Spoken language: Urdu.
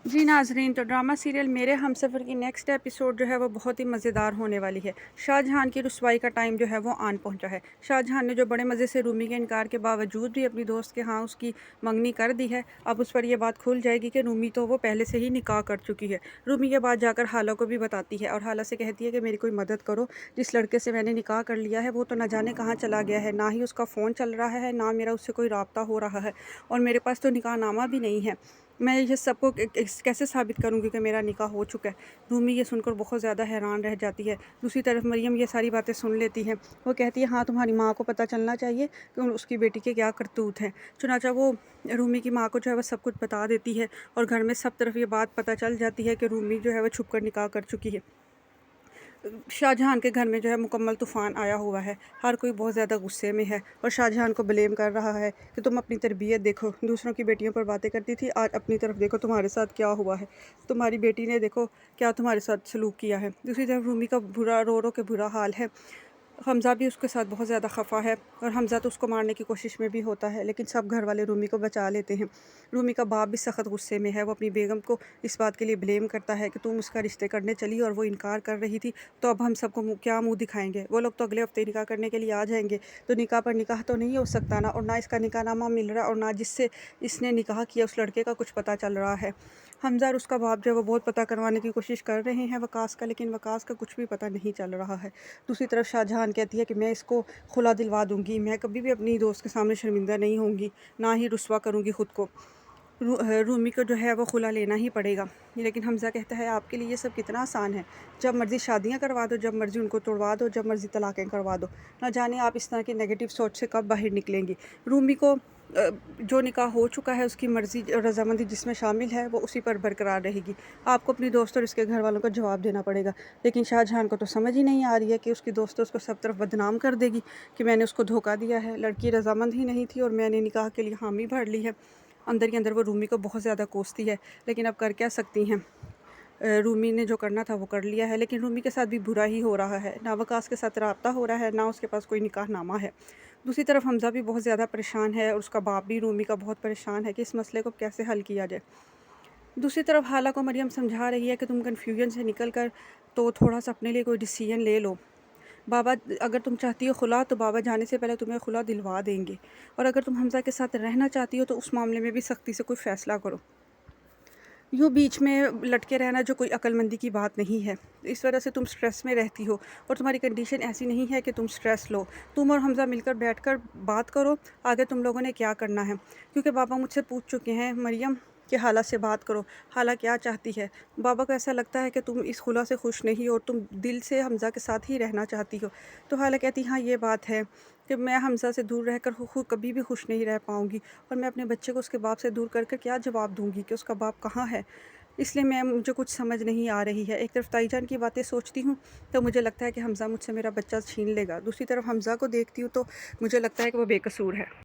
جی ناظرین، تو ڈرامہ سیریل میرے ہم سفر کی نیکسٹ ایپیسوڈ جو ہے وہ بہت ہی مزیدار ہونے والی ہے۔ شاہ جہان کی رسوائی کا ٹائم جو ہے وہ آن پہنچا ہے۔ شاہ جہان نے جو بڑے مزے سے رومی کے انکار کے باوجود بھی اپنی دوست کے ہاں اس کی منگنی کر دی ہے، اب اس پر یہ بات کھل جائے گی کہ رومی تو وہ پہلے سے ہی نکاح کر چکی ہے۔ رومی یہ بات جا کر حالہ کو بھی بتاتی ہے اور حالہ سے کہتی ہے کہ میری کوئی مدد کرو، جس لڑکے سے میں نے نکاح کر لیا ہے وہ تو نہ جانے کہاں چلا گیا ہے، نہ ہی اس کا فون چل رہا ہے، نہ میرا اس سے کوئی رابطہ ہو رہا ہے، اور میرے پاس تو نکاح نامہ بھی نہیں ہے۔ میں یہ سب کو کیسے ثابت کروں گی کہ میرا نکاح ہو چکا ہے۔ رومی یہ سن کر بہت زیادہ حیران رہ جاتی ہے۔ دوسری طرف مریم یہ ساری باتیں سن لیتی ہے۔ وہ کہتی ہے ہاں تمہاری ماں کو پتہ چلنا چاہیے کہ اس کی بیٹی کے کیا کرتوت ہیں۔ چنانچہ وہ رومی کی ماں کو جو ہے وہ سب کچھ بتا دیتی ہے اور گھر میں سب طرف یہ بات پتہ چل جاتی ہے کہ رومی جو ہے وہ چھپ کر نکاح کر چکی ہے۔ شاہ جہان کے گھر میں جو ہے مکمل طوفان آیا ہوا ہے۔ ہر کوئی بہت زیادہ غصے میں ہے اور شاہ جہان کو بلیم کر رہا ہے کہ تم اپنی تربیت دیکھو، دوسروں کی بیٹیوں پر باتیں کرتی تھی، آج اپنی طرف دیکھو تمہارے ساتھ کیا ہوا ہے، تمہاری بیٹی نے دیکھو کیا تمہارے ساتھ سلوک کیا ہے۔ دوسری طرف رومی کا برا رو رو کے برا حال ہے۔ حمزہ بھی اس کے ساتھ بہت زیادہ خفا ہے اور حمزہ تو اس کو مارنے کی کوشش میں بھی ہوتا ہے، لیکن سب گھر والے رومی کو بچا لیتے ہیں۔ رومی کا باپ بھی سخت غصے میں ہے۔ وہ اپنی بیگم کو اس بات کے لیے بلیم کرتا ہے کہ تم اس کا رشتے کرنے چلی اور وہ انکار کر رہی تھی، تو اب ہم سب کو کیا منہ دکھائیں گے؟ وہ لوگ تو اگلے ہفتے نکاح کرنے کے لیے آ جائیں گے، تو نکاح پر نکاح تو نہیں ہو سکتا نا، اور نہ اس کا نکاح نامہ مل رہا اور نہ جس سے اس نے نکاح کیا اس لڑکے کا کچھ پتہ چل رہا ہے۔ حمزہ اور اس کا باپ جو ہے وہ بہت پتہ کروانے کی کوشش کر رہے ہیں وقاص کا، لیکن وقاص کا کچھ بھی پتہ نہیں چل رہا ہے۔ دوسری طرف شاہ جہان کہتی ہے کہ میں اس کو خلا دلوا دوں گی، میں کبھی بھی اپنی دوست کے سامنے شرمندہ نہیں ہوں گی، نہ ہی رسوا کروں گی خود کو۔ رومی کو جو ہے وہ خلا لینا ہی پڑے گا۔ لیکن حمزہ کہتا ہے آپ کے لیے یہ سب کتنا آسان ہے، جب مرضی شادیاں کروا دو، جب مرضی ان کو توڑوا دو، جب مرضی طلاقیں کروا دو، نہ جانے آپ اس طرح کی نیگیٹو سوچ سے کب باہر نکلیں گی۔ رومی کو جو نکاح ہو چکا ہے اس کی مرضی اور رضامندی جس میں شامل ہے وہ اسی پر برقرار رہے گی۔ آپ کو اپنی دوست اور اس کے گھر والوں کا جواب دینا پڑے گا۔ لیکن شاہ جہان کو تو سمجھ ہی نہیں آ رہی ہے کہ اس کی دوست اس کو سب طرف بدنام کر دے گی کہ میں نے اس کو دھوکہ دیا ہے، لڑکی رضامند ہی نہیں تھی اور میں نے نکاح کے لیے حامی بھر لی ہے۔ اندر ہی اندر وہ رومی کو بہت زیادہ کوستی ہے، لیکن اب کر کیا سکتی ہیں؟ رومی نے جو کرنا تھا وہ کر لیا ہے، لیکن رومی کے ساتھ بھی برا ہی ہو رہا ہے، نہ وقاص کے ساتھ رابطہ ہو رہا ہے، نہ اس کے پاس کوئی نکاح نامہ ہے۔ دوسری طرف حمزہ بھی بہت زیادہ پریشان ہے اور اس کا باپ بھی رومی کا بہت پریشان ہے کہ اس مسئلے کو کیسے حل کیا جائے۔ دوسری طرف حالہ کو مریم سمجھا رہی ہے کہ تم کنفیوژن سے نکل کر تو تھوڑا سا اپنے لیے کوئی ڈیسیژن لے لو۔ بابا اگر تم چاہتی ہو خلا تو بابا جانے سے پہلے تمہیں خلا دلوا دیں گے، اور اگر تم حمزہ کے ساتھ رہنا چاہتی ہو تو اس معاملے میں بھی سختی سے کوئی فیصلہ کرو۔ یوں بیچ میں لٹکے رہنا جو کوئی عقل مندی کی بات نہیں ہے۔ اس وجہ سے تم سٹریس میں رہتی ہو اور تمہاری کنڈیشن ایسی نہیں ہے کہ تم سٹریس لو۔ تم اور حمزہ مل کر بیٹھ کر بات کرو آگے تم لوگوں نے کیا کرنا ہے، کیونکہ بابا مجھ سے پوچھ چکے ہیں مریم کہ حالہ سے بات کرو، حالہ کیا چاہتی ہے۔ بابا کو ایسا لگتا ہے کہ تم اس خلا سے خوش نہیں ہو اور تم دل سے حمزہ کے ساتھ ہی رہنا چاہتی ہو۔ تو حالہ کہتی ہاں یہ بات ہے کہ میں حمزہ سے دور رہ کر خود کبھی بھی خوش نہیں رہ پاؤں گی، اور میں اپنے بچے کو اس کے باپ سے دور کر کے کیا جواب دوں گی کہ اس کا باپ کہاں ہے۔ اس لیے مجھے کچھ سمجھ نہیں آ رہی ہے۔ ایک طرف تائی جان کی باتیں سوچتی ہوں تو مجھے لگتا ہے کہ حمزہ مجھ سے میرا بچہ چھین لے گا، دوسری طرف حمزہ کو دیکھتی ہوں تو مجھے لگتا ہے کہ وہ بے قصور ہے۔